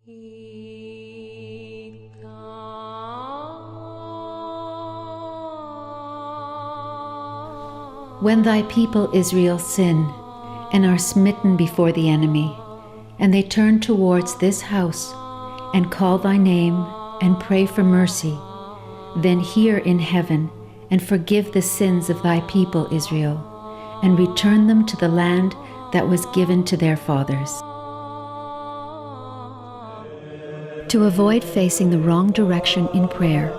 When thy people Israel sin, and are smitten before the enemy, and they turn towards this house, and call thy name, and pray for mercy, then hear in heaven, and forgive the sins of thy people Israel, and return them to the land that was given to their fathers. To avoid facing the wrong direction in prayer,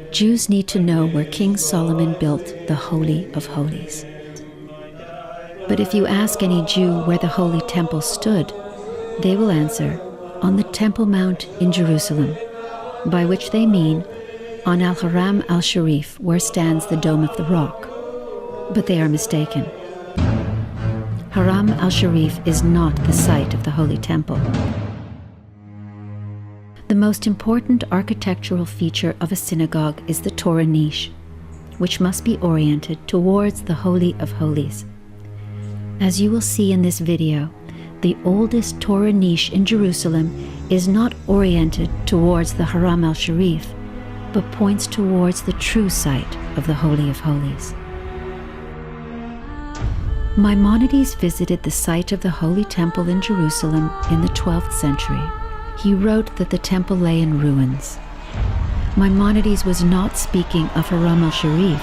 Jews need to know where King Solomon built the Holy of Holies. But if you ask any Jew where the Holy Temple stood, they will answer, on the Temple Mount in Jerusalem, by which they mean on Al-Haram al-Sharif, where stands the Dome of the Rock. But they are mistaken. Haram al-Sharif is not the site of the Holy Temple. The most important architectural feature of a synagogue is the Torah niche, which must be oriented towards the Holy of Holies. As you will see in this video, the oldest Torah niche in Jerusalem is not oriented towards the Haram al-Sharif, but points towards the true site of the Holy of Holies. Maimonides visited the site of the Holy Temple in Jerusalem in the 12th century. He wrote that the temple lay in ruins. Maimonides was not speaking of Haram al-Sharif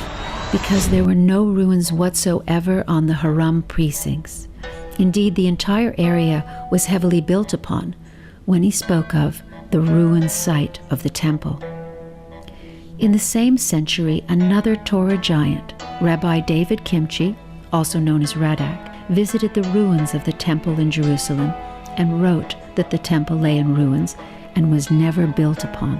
because there were no ruins whatsoever on the Haram precincts. Indeed, the entire area was heavily built upon when he spoke of the ruined site of the temple. In the same century, another Torah giant, Rabbi David Kimchi, also known as Radak, visited the ruins of the temple in Jerusalem and wrote that the temple lay in ruins and was never built upon.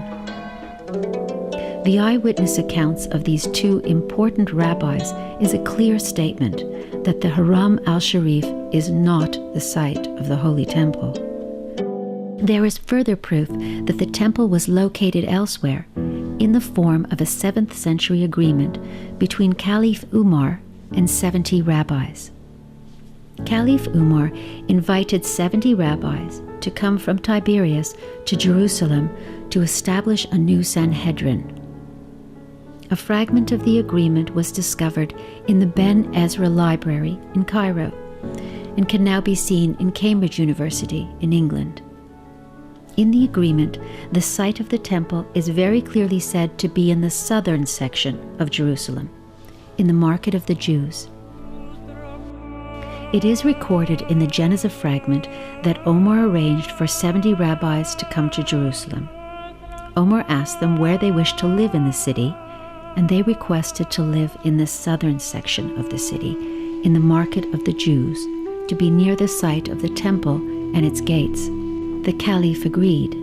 The eyewitness accounts of these two important rabbis is a clear statement that the Haram al-Sharif is not the site of the Holy Temple. There is further proof that the temple was located elsewhere in the form of a 7th century agreement between Caliph Umar and 70 rabbis. Caliph Umar invited 70 rabbis to come from Tiberias to Jerusalem to establish a new Sanhedrin. A fragment of the agreement was discovered in the Ben Ezra Library in Cairo and can now be seen in Cambridge University in England. In the agreement, the site of the temple is very clearly said to be in the southern section of Jerusalem, in the Market of the Jews. It is recorded in the Genizah fragment that Omar arranged for 70 rabbis to come to Jerusalem. Omar asked them where they wished to live in the city, and they requested to live in the southern section of the city, in the Market of the Jews, to be near the site of the temple and its gates. The Caliph agreed.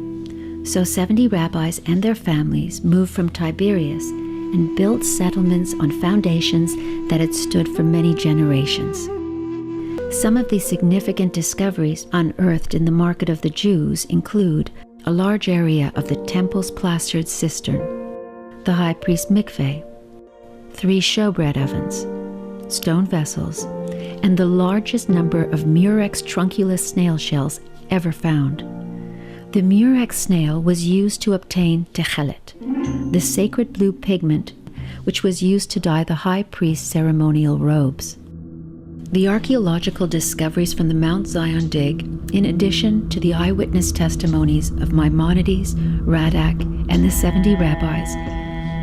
So 70 rabbis and their families moved from Tiberias and built settlements on foundations that had stood for many generations. Some of the significant discoveries unearthed in the Market of the Jews include a large area of the temple's plastered cistern, the high priest mikveh, 3 showbread ovens, stone vessels, and the largest number of Murex trunculus snail shells ever found. The Murex snail was used to obtain Tekhelet, the sacred blue pigment which was used to dye the high priest's ceremonial robes. The archaeological discoveries from the Mount Zion dig, in addition to the eyewitness testimonies of Maimonides, Radak, and the 70 rabbis,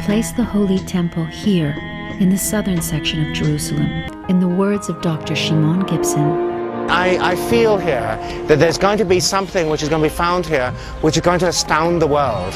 place the Holy Temple here in the southern section of Jerusalem. In the words of Dr. Shimon Gibson, I feel here that there's going to be something which is going to be found here which is going to astound the world.